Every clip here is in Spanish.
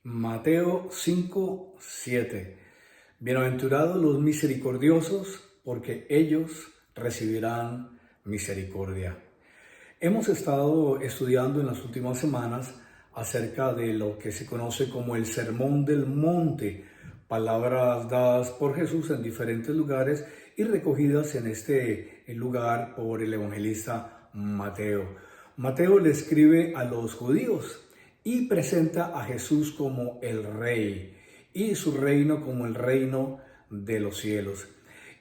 Mateo 5:7. Bienaventurados los misericordiosos, porque ellos recibirán misericordia. Hemos estado estudiando en las últimas semanas acerca de lo que se conoce como el Sermón del Monte, palabras dadas por Jesús en diferentes lugares y recogidas en este lugar por el evangelista Mateo. Mateo le escribe a los judíos y presenta a Jesús como el Rey y su reino como el reino de los cielos.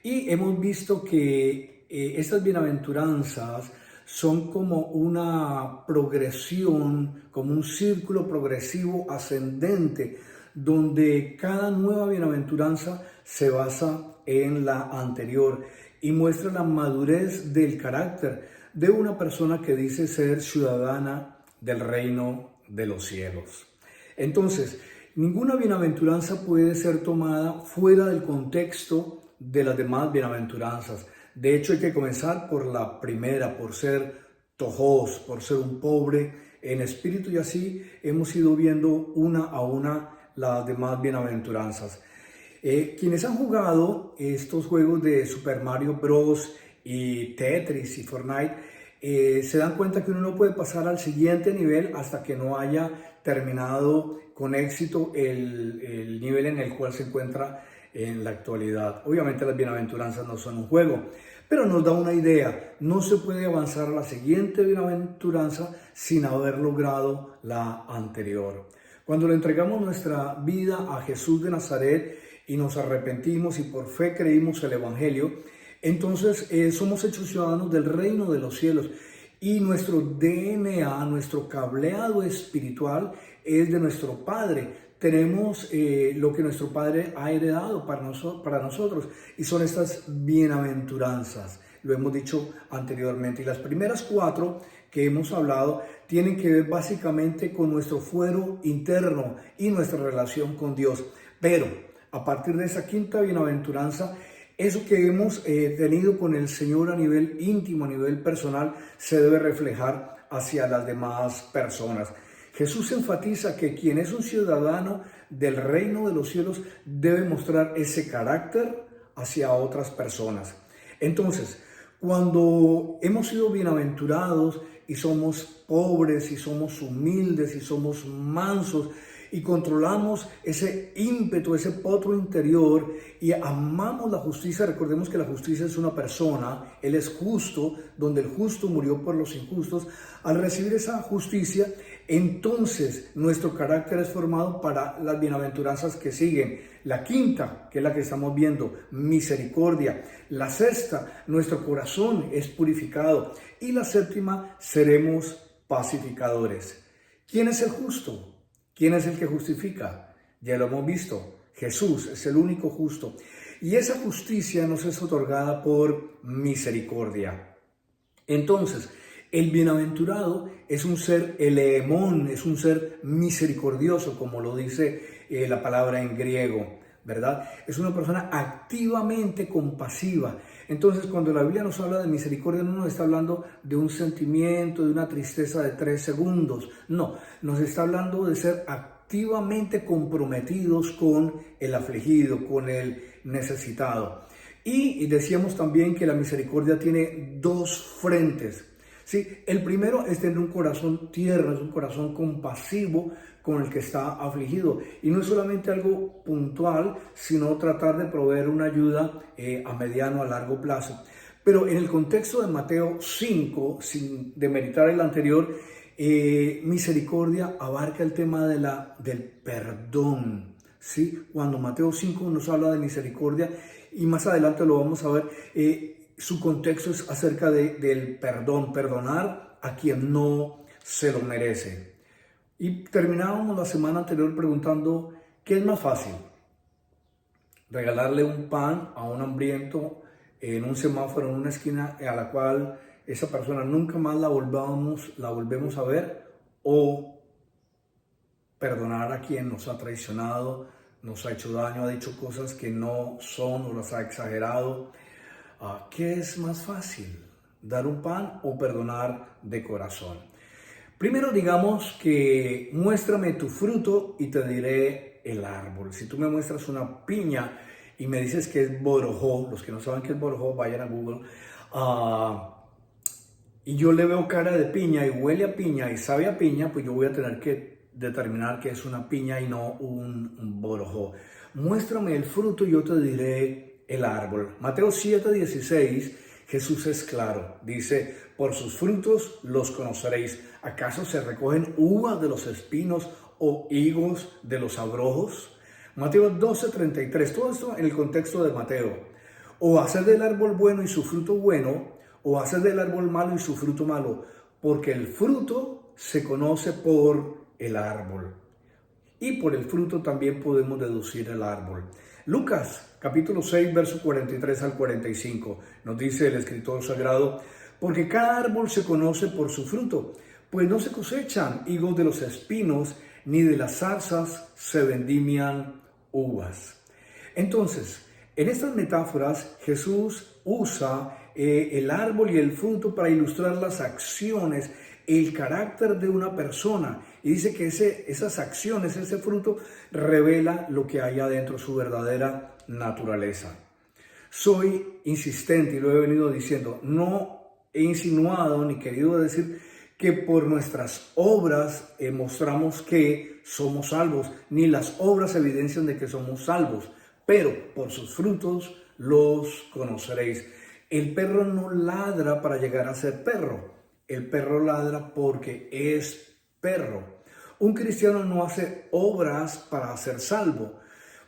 Y hemos visto que estas bienaventuranzas son como una progresión, como un círculo progresivo ascendente, donde cada nueva bienaventuranza se basa en la anterior y muestra la madurez del carácter de una persona que dice ser ciudadana del reino de los cielos. Entonces, ninguna bienaventuranza puede ser tomada fuera del contexto de las demás bienaventuranzas. De hecho, hay que comenzar por la primera, por ser tojos, por ser un pobre en espíritu, y así hemos ido viendo una a una las demás bienaventuranzas. Quienes han jugado estos juegos de Super Mario Bros. Y Tetris y Fortnite, se dan cuenta que uno no puede pasar al siguiente nivel hasta que no haya terminado con éxito el nivel en el cual se encuentra en la actualidad. Obviamente las bienaventuranzas no son un juego, pero nos da una idea. No se puede avanzar a la siguiente bienaventuranza sin haber logrado la anterior. Cuando le entregamos nuestra vida a Jesús de Nazaret y nos arrepentimos y por fe creímos el Evangelio, entonces somos hechos ciudadanos del reino de los cielos y nuestro DNA, nuestro cableado espiritual es de nuestro Padre. Tenemos lo que nuestro Padre ha heredado para nosotros y son estas bienaventuranzas. Lo hemos dicho anteriormente. Y las primeras 4 que hemos hablado tienen que ver básicamente con nuestro fuero interno y nuestra relación con Dios. Pero a partir de esa quinta bienaventuranza, eso que hemos tenido con el Señor a nivel íntimo, a nivel personal, se debe reflejar hacia las demás personas. Jesús enfatiza que quien es un ciudadano del reino de los cielos debe mostrar ese carácter hacia otras personas. Entonces, cuando hemos sido bienaventurados y somos pobres y somos humildes y somos mansos y controlamos ese ímpetu, ese potro interior y amamos la justicia, recordemos que la justicia es una persona, Él es justo, donde el justo murió por los injustos. Al recibir esa justicia, entonces nuestro carácter es formado para las bienaventuranzas que siguen. La quinta, que es la que estamos viendo, misericordia. La sexta, nuestro corazón es purificado. Y la séptima, seremos pacificadores. ¿Quién es el justo? ¿Quién es el que justifica? Ya lo hemos visto. Jesús es el único justo. Y esa justicia nos es otorgada por misericordia. Entonces, el bienaventurado es un ser eleemón, es un ser misericordioso, como lo dice la palabra en griego, ¿verdad? Es una persona activamente compasiva. Entonces, cuando la Biblia nos habla de misericordia, no nos está hablando de un sentimiento, de una tristeza de 3 segundos. No, nos está hablando de ser activamente comprometidos con el afligido, con el necesitado. Y decíamos también que la misericordia tiene 2 frentes. Sí, el primero es tener un corazón tierno, es un corazón compasivo con el que está afligido. Y no es solamente algo puntual, sino tratar de proveer una ayuda a mediano, a largo plazo. Pero en el contexto de Mateo 5, sin demeritar el anterior, misericordia abarca el tema del perdón. ¿Sí? Cuando Mateo 5 nos habla de misericordia, y más adelante lo vamos a ver, su contexto es acerca del perdón, perdonar a quien no se lo merece. Y terminábamos la semana anterior preguntando, ¿qué es más fácil? ¿Regalarle un pan a un hambriento en un semáforo, en una esquina a la cual esa persona nunca más la volvemos a ver? ¿O perdonar a quien nos ha traicionado, nos ha hecho daño, ha dicho cosas que no son o las ha exagerado? ¿Qué es más fácil? ¿Dar un pan o perdonar de corazón? Primero digamos que muéstrame tu fruto y te diré el árbol. Si tú me muestras una piña y me dices que es borojó, los que no saben qué es borojó, vayan a Google, y yo le veo cara de piña y huele a piña y sabe a piña, pues yo voy a tener que determinar que es una piña y no un borojó. Muéstrame el fruto y yo te diré el árbol. Mateo 7:16, Jesús es claro. Dice, por sus frutos los conoceréis. ¿Acaso se recogen uvas de los espinos o higos de los abrojos? Mateo 12:33, todo esto en el contexto de Mateo. O haced del árbol bueno y su fruto bueno, o haced del árbol malo y su fruto malo, porque el fruto se conoce por el árbol. Y por el fruto también podemos deducir el árbol. Lucas, capítulo 6, verso 43 al 45, nos dice el escritor sagrado, porque cada árbol se conoce por su fruto, pues no se cosechan higos de los espinos, ni de las zarzas se vendimian uvas. Entonces, en estas metáforas, Jesús usa el árbol y el fruto para ilustrar las acciones, el carácter de una persona. Y dice que esas acciones, ese fruto, revela lo que hay adentro, su verdadera naturaleza. Soy insistente y lo he venido diciendo, no he insinuado ni querido decir que por nuestras obras mostramos que somos salvos, ni las obras evidencian de que somos salvos, pero por sus frutos los conoceréis. El perro no ladra para llegar a ser perro, el perro ladra porque es perro. Un cristiano no hace obras para ser salvo,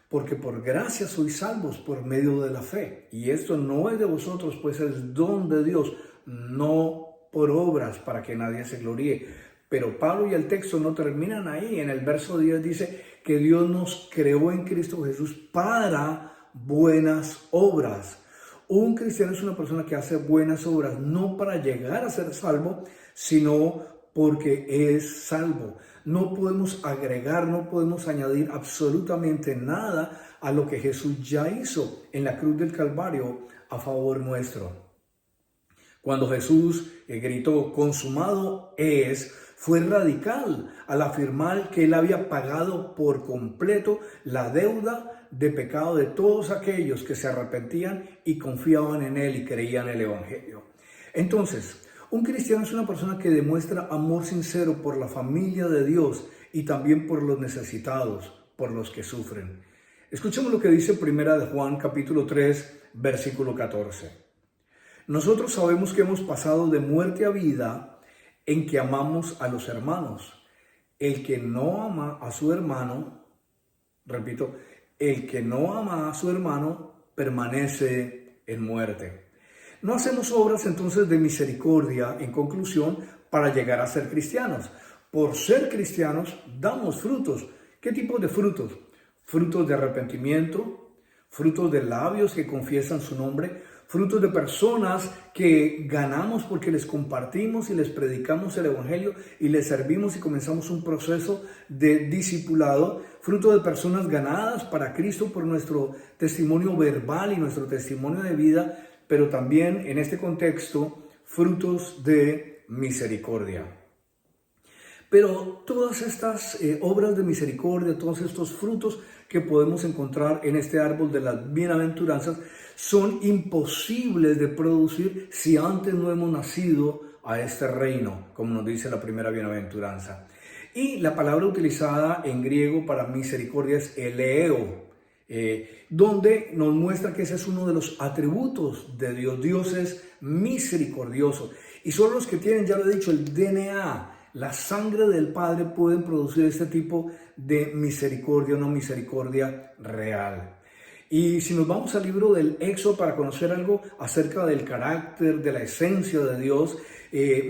porque por gracia sois salvos por medio de la fe. Y esto no es de vosotros, pues es don de Dios, no por obras para que nadie se gloríe. Pero Pablo y el texto no terminan ahí. En el verso 10 dice que Dios nos creó en Cristo Jesús para buenas obras. Un cristiano es una persona que hace buenas obras, no para llegar a ser salvo, sino porque es salvo. No podemos agregar, no podemos añadir absolutamente nada a lo que Jesús ya hizo en la cruz del Calvario a favor nuestro. Cuando Jesús gritó, consumado es, fue radical al afirmar que Él había pagado por completo la deuda de pecado de todos aquellos que se arrepentían y confiaban en Él y creían en el Evangelio. Entonces, un cristiano es una persona que demuestra amor sincero por la familia de Dios y también por los necesitados, por los que sufren. Escuchemos lo que dice Primera de Juan, capítulo 3, versículo 14. Nosotros sabemos que hemos pasado de muerte a vida en que amamos a los hermanos. El que no ama a su hermano, repito, el que no ama a su hermano permanece en muerte. No hacemos obras entonces de misericordia, en conclusión, para llegar a ser cristianos. Por ser cristianos damos frutos. ¿Qué tipo de frutos? Frutos de arrepentimiento, frutos de labios que confiesan su nombre, frutos de personas que ganamos porque les compartimos y les predicamos el Evangelio y les servimos y comenzamos un proceso de discipulado, fruto de personas ganadas para Cristo por nuestro testimonio verbal y nuestro testimonio de vida, pero también en este contexto, frutos de misericordia. Pero todas estas obras de misericordia, todos estos frutos que podemos encontrar en este árbol de las bienaventuranzas son imposibles de producir si antes no hemos nacido a este reino, como nos dice la primera bienaventuranza. Y la palabra utilizada en griego para misericordia es eleo, donde nos muestra que ese es uno de los atributos de Dios. Dios es misericordioso. Y solo los que tienen, ya lo he dicho, el DNA, la sangre del Padre, pueden producir este tipo de misericordia, una misericordia real. Y si nos vamos al libro del Éxodo para conocer algo acerca del carácter, de la esencia de Dios,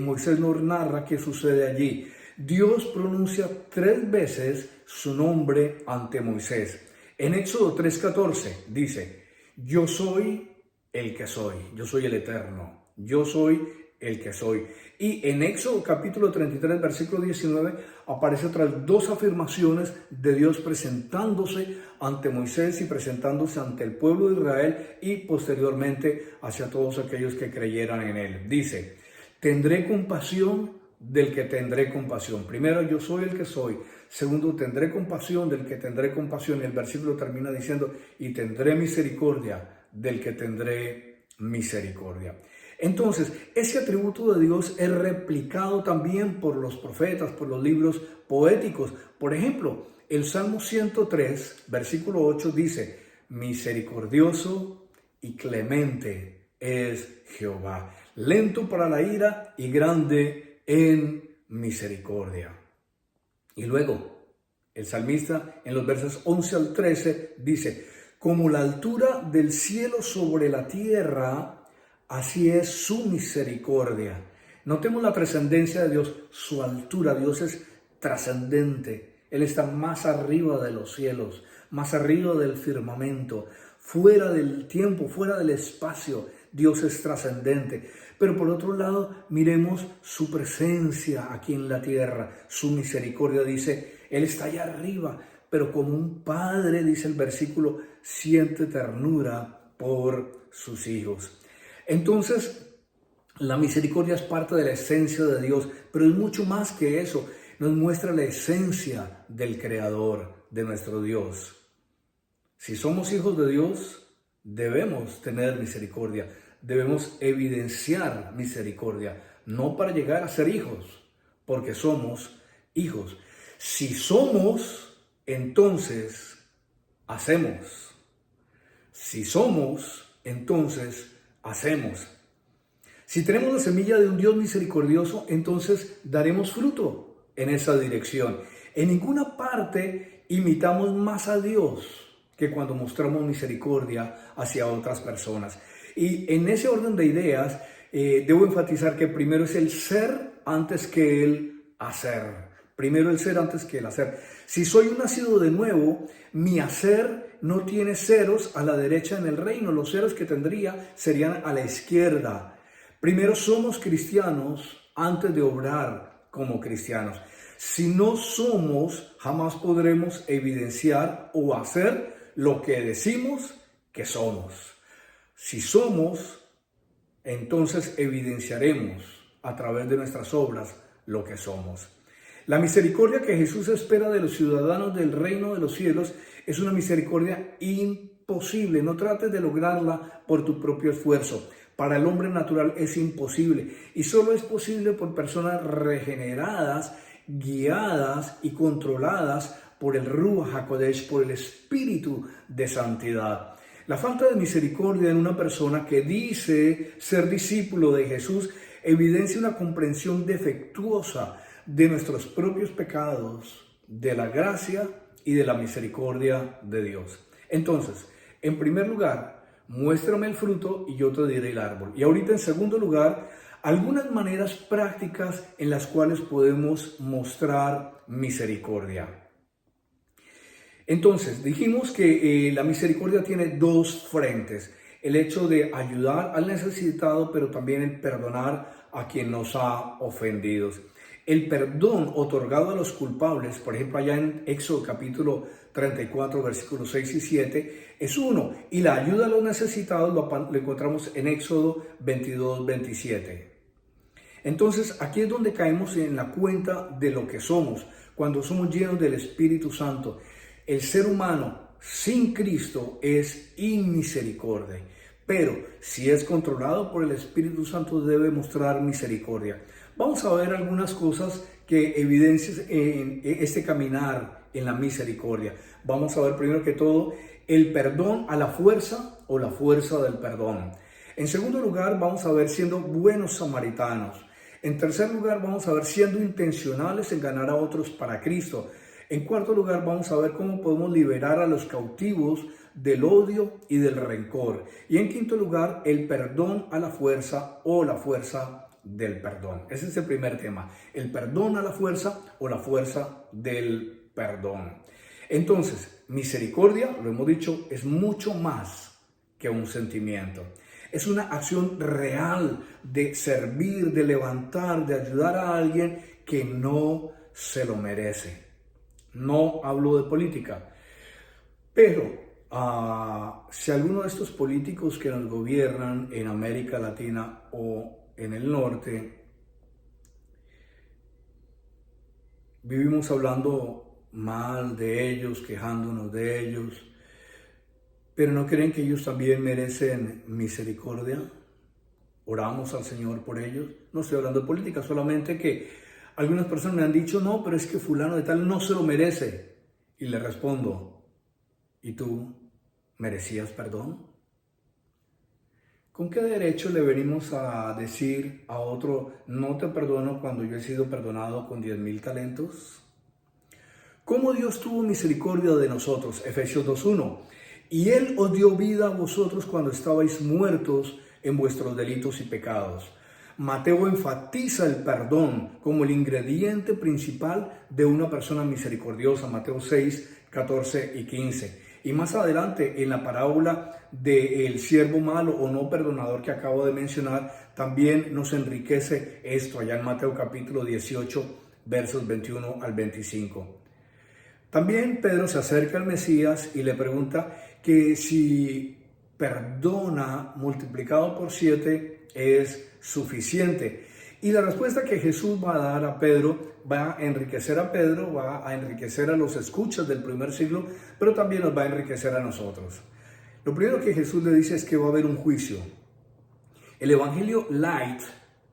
Moisés nos narra qué sucede allí. Dios pronuncia 3 veces su nombre ante Moisés. En Éxodo 3:14 dice, yo soy el que soy, yo soy el eterno, yo soy el que soy. Y en Éxodo capítulo 33, versículo 19, aparece otras 2 afirmaciones de Dios presentándose ante Moisés y presentándose ante el pueblo de Israel y posteriormente hacia todos aquellos que creyeran en él. Dice, tendré compasión del que tendré compasión. Primero, yo soy el que soy. Segundo, tendré compasión del que tendré compasión. Y el versículo termina diciendo, y tendré misericordia del que tendré misericordia. Entonces, ese atributo de Dios es replicado también por los profetas, por los libros poéticos. Por ejemplo, el Salmo 103, versículo 8 dice, misericordioso y clemente es Jehová, lento para la ira y grande en misericordia. Y luego, el salmista en los versos 11 al 13 dice, como la altura del cielo sobre la tierra, así es su misericordia. Notemos la trascendencia de Dios, su altura. Dios es trascendente. Él está más arriba de los cielos, más arriba del firmamento, fuera del tiempo, fuera del espacio. Dios es trascendente. Pero por otro lado, miremos su presencia aquí en la tierra, su misericordia. Dice, Él está allá arriba, pero como un padre, dice el versículo, siente ternura por sus hijos. Entonces, la misericordia es parte de la esencia de Dios, pero es mucho más que eso. Nos muestra la esencia del Creador, de nuestro Dios. Si somos hijos de Dios, debemos tener misericordia, debemos evidenciar misericordia, no para llegar a ser hijos, porque somos hijos. Si somos, entonces hacemos. Si somos, entonces hacemos. Si tenemos la semilla de un Dios misericordioso, entonces daremos fruto en esa dirección. En ninguna parte imitamos más a Dios que cuando mostramos misericordia hacia otras personas. Y en ese orden de ideas, debo enfatizar que primero es el ser antes que el hacer. Primero el ser antes que el hacer. Si soy un nacido de nuevo, mi hacer no tiene ceros a la derecha en el reino. Los ceros que tendría serían a la izquierda. Primero somos cristianos antes de obrar como cristianos. Si no somos, jamás podremos evidenciar o hacer lo que decimos que somos. Si somos, entonces evidenciaremos a través de nuestras obras lo que somos. La misericordia que Jesús espera de los ciudadanos del reino de los cielos es una misericordia imposible. No trates de lograrla por tu propio esfuerzo. Para el hombre natural es imposible y solo es posible por personas regeneradas, guiadas y controladas por el Ruach HaKodesh, por el Espíritu de Santidad. La falta de misericordia en una persona que dice ser discípulo de Jesús evidencia una comprensión defectuosa de nuestros propios pecados, de la gracia y de la misericordia de Dios. Entonces, en primer lugar, muéstrame el fruto y yo te diré el árbol. Y ahorita, en segundo lugar, algunas maneras prácticas en las cuales podemos mostrar misericordia. Entonces, dijimos que la misericordia tiene dos frentes. El hecho de ayudar al necesitado, pero también el perdonar a quien nos ha ofendido. El perdón otorgado a los culpables, por ejemplo, allá en Éxodo capítulo 34, versículos 6 y 7, es uno. Y la ayuda a los necesitados lo encontramos en Éxodo 22, 27. Entonces, aquí es donde caemos en la cuenta de lo que somos, cuando somos llenos del Espíritu Santo. El ser humano sin Cristo es inmisericordia, pero si es controlado por el Espíritu Santo debe mostrar misericordia. Vamos a ver algunas cosas que evidencian en este caminar en la misericordia. Vamos a ver primero que todo el perdón a la fuerza o la fuerza del perdón. En segundo lugar, vamos a ver siendo buenos samaritanos. En tercer lugar, vamos a ver siendo intencionales en ganar a otros para Cristo. En cuarto lugar, vamos a ver cómo podemos liberar a los cautivos del odio y del rencor. Y en quinto lugar, el perdón a la fuerza o la fuerza del perdón. Ese es el primer tema, el perdón a la fuerza o la fuerza del perdón. Entonces, misericordia, lo hemos dicho, es mucho más que un sentimiento. Es una acción real de servir, de levantar, de ayudar a alguien que no se lo merece. No hablo de política, pero si alguno de estos políticos que nos gobiernan en América Latina o en el norte Vivimos hablando mal de ellos, quejándonos de ellos, pero ¿no creen que ellos también merecen misericordia? Oramos al Señor por ellos. No estoy hablando de política, solamente que algunas personas me han dicho, no, pero es que fulano de tal no se lo merece. Y le respondo, ¿y tú merecías perdón? ¿Con qué derecho le venimos a decir a otro, no te perdono cuando yo he sido perdonado con 10,000 talentos? ¿Cómo Dios tuvo misericordia de nosotros? Efesios 2:1. Y Él os dio vida a vosotros cuando estabais muertos en vuestros delitos y pecados. Mateo enfatiza el perdón como el ingrediente principal de una persona misericordiosa. Mateo 6, 14 y 15. Y más adelante, en la parábola del siervo malo o no perdonador que acabo de mencionar, también nos enriquece esto allá en Mateo capítulo 18, versos 21 al 25. También Pedro se acerca al Mesías y le pregunta que si perdona multiplicado por 7 es suficiente. Y la respuesta que Jesús va a dar a Pedro va a enriquecer a Pedro, va a enriquecer a los escuchas del primer siglo, pero también nos va a enriquecer a nosotros. Lo primero que Jesús le dice es que va a haber un juicio. El evangelio light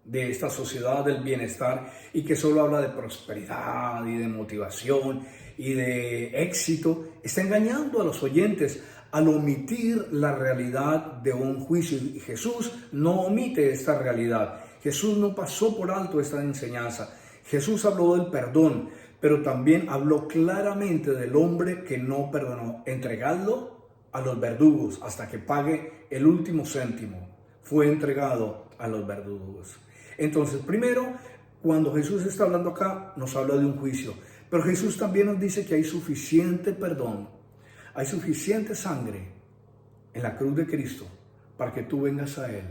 de esta sociedad del bienestar y que solo habla de prosperidad y de motivación y de éxito, está engañando a los oyentes al omitir la realidad de un juicio. Y Jesús no omite esta realidad. Jesús no pasó por alto esta enseñanza. Jesús habló del perdón, pero también habló claramente del hombre que no perdonó. Entregadlo a los verdugos hasta que pague el último céntimo. Fue entregado a los verdugos. Entonces, primero, cuando Jesús está hablando acá, nos habla de un juicio. Pero Jesús también nos dice que hay suficiente perdón, hay suficiente sangre en la cruz de Cristo para que tú vengas a Él.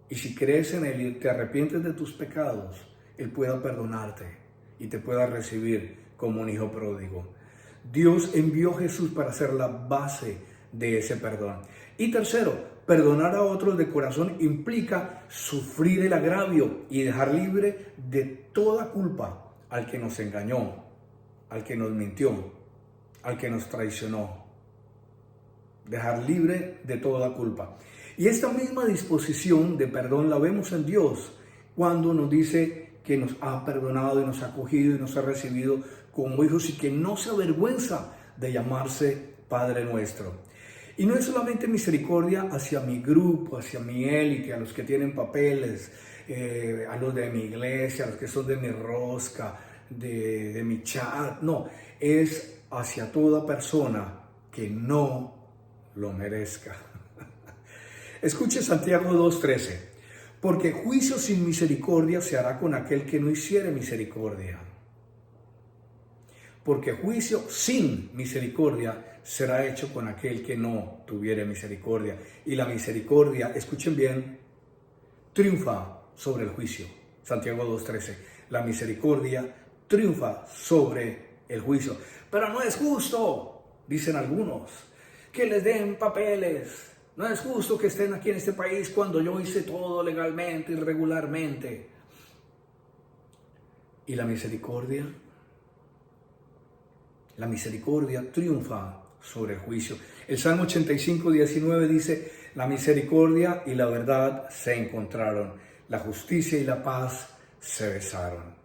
Y si crees en Él y te arrepientes de tus pecados, Él pueda perdonarte y te pueda recibir como un hijo pródigo. Dios envió a Jesús para ser la base de ese perdón. Y tercero, perdonar a otros de corazón implica sufrir el agravio y dejar libre de toda culpa al que nos engañó, al que nos mintió, al que nos traicionó. Dejar libre de toda culpa. Y esta misma disposición de perdón la vemos en Dios cuando nos dice que nos ha perdonado y nos ha acogido y nos ha recibido como hijos y que no se avergüenza de llamarse Padre nuestro. Y no es solamente misericordia hacia mi grupo, hacia mi élite, a los que tienen papeles, a los de mi iglesia, a los que son de mi rosca, de mi chat. No, es hacia toda persona que no lo merezca. Escuche Santiago 2:13. Porque juicio sin misericordia se hará con aquel que no hiciere misericordia. Porque juicio sin misericordia será hecho con aquel que no tuviere misericordia. Y la misericordia, escuchen bien, triunfa sobre el juicio. Santiago 2:13. La misericordia triunfa sobre el juicio. Pero no es justo, dicen algunos, que les den papeles. No es justo que estén aquí en este país cuando yo hice todo legalmente y regularmente. ¿Y la misericordia? La misericordia triunfa sobre el juicio. El Salmo 85:19 dice, la misericordia y la verdad se encontraron, la justicia y la paz se besaron.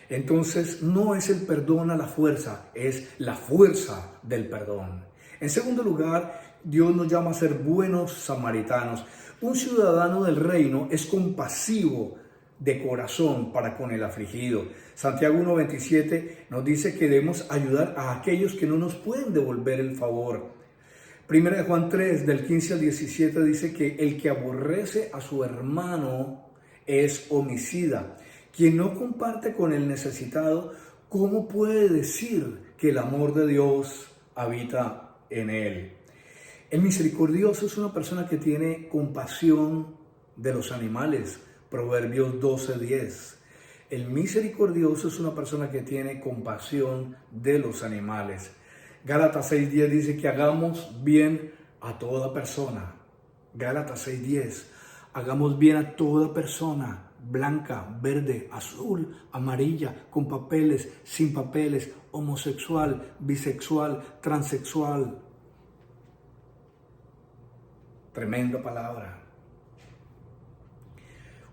Entonces, no es el perdón a la fuerza, es la fuerza del perdón. En segundo lugar, Dios nos llama a ser buenos samaritanos. Un ciudadano del reino es compasivo de corazón para con el afligido. Santiago 1:27 nos dice que debemos ayudar a aquellos que no nos pueden devolver el favor. Primera de Juan 3, del 15 al 17 dice que el que aborrece a su hermano es homicida. Quien no comparte con el necesitado, ¿cómo puede decir que el amor de Dios habita en él? El misericordioso es una persona que tiene compasión de los animales. Proverbios 12:10. El misericordioso es una persona que tiene compasión de los animales. Gálatas 6:10 dice que hagamos bien a toda persona. Gálatas 6:10. Hagamos bien a toda persona, blanca, verde, azul, amarilla, con papeles, sin papeles, homosexual, bisexual, transexual. Tremenda palabra.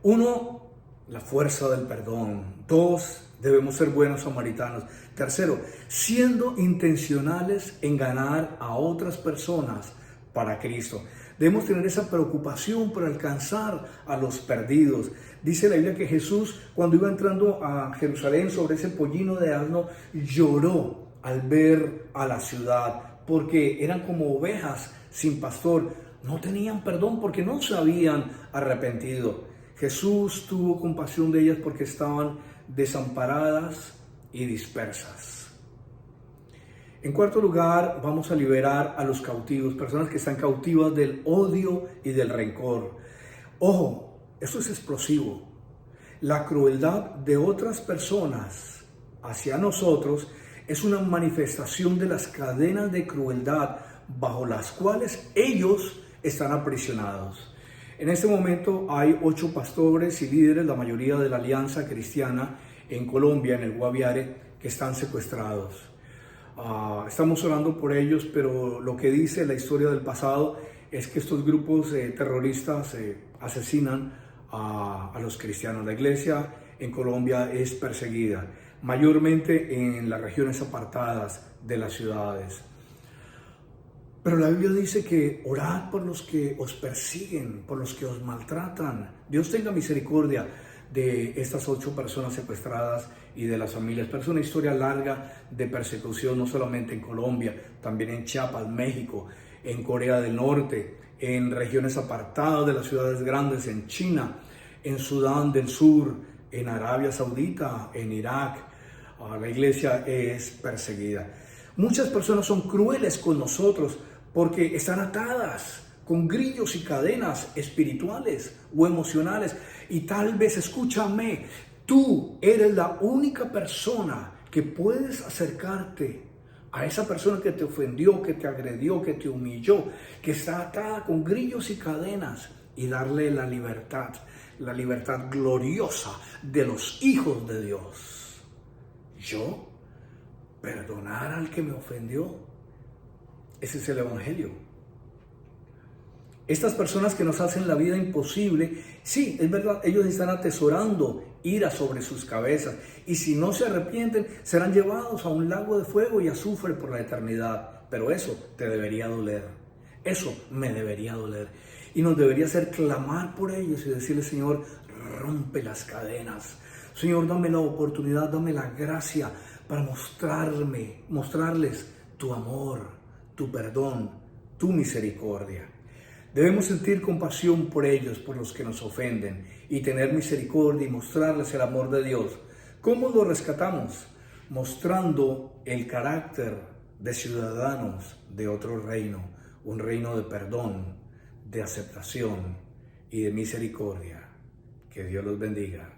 1, la fuerza del perdón. 2, debemos ser buenos samaritanos. 3, siendo intencionales en ganar a otras personas para Cristo. Debemos tener esa preocupación por alcanzar a los perdidos. Dice la Biblia que Jesús, cuando iba entrando a Jerusalén sobre ese pollino de asno, lloró al ver a la ciudad, porque eran como ovejas sin pastor. No tenían perdón porque no se habían arrepentido. Jesús tuvo compasión de ellas porque estaban desamparadas y dispersas. En cuarto lugar, vamos a liberar a los cautivos, personas que están cautivas del odio y del rencor. Ojo, esto es explosivo. La crueldad de otras personas hacia nosotros es una manifestación de las cadenas de crueldad bajo las cuales ellos están aprisionados. En este momento hay 8 pastores y líderes, la mayoría de la Alianza Cristiana en Colombia, en el Guaviare, que están secuestrados. Estamos orando por ellos, pero lo que dice la historia del pasado es que estos grupos terroristas asesinan a los cristianos. La iglesia en Colombia es perseguida, mayormente en las regiones apartadas de las ciudades. Pero la Biblia dice que orad por los que os persiguen, por los que os maltratan. Dios tenga misericordia de estas 8 personas secuestradas y de las familias. Pero es una historia larga de persecución, no solamente en Colombia, también en Chiapas, México, en Corea del Norte, en regiones apartadas de las ciudades grandes, en China, en Sudán del Sur, en Arabia Saudita, en Irak. La iglesia es perseguida. Muchas personas son crueles con nosotros porque están atadas con grillos y cadenas espirituales o emocionales. Y tal vez, escúchame, tú eres la única persona que puedes acercarte a esa persona que te ofendió, que te agredió, que te humilló, que está atada con grillos y cadenas, y darle la libertad gloriosa de los hijos de Dios. Yo perdonar al que me ofendió. Ese es el evangelio. Estas personas que nos hacen la vida imposible, sí, es verdad, ellos están atesorando ira sobre sus cabezas, y si no se arrepienten, serán llevados a un lago de fuego y azufre por la eternidad. Pero eso te debería doler, eso me debería doler, y nos debería hacer clamar por ellos y decirle: Señor, rompe las cadenas. Señor, dame la oportunidad, dame la gracia para mostrarles tu amor, tu perdón, tu misericordia. Debemos sentir compasión por ellos, por los que nos ofenden, y tener misericordia y mostrarles el amor de Dios. ¿Cómo lo rescatamos? Mostrando el carácter de ciudadanos de otro reino, un reino de perdón, de aceptación y de misericordia. Que Dios los bendiga.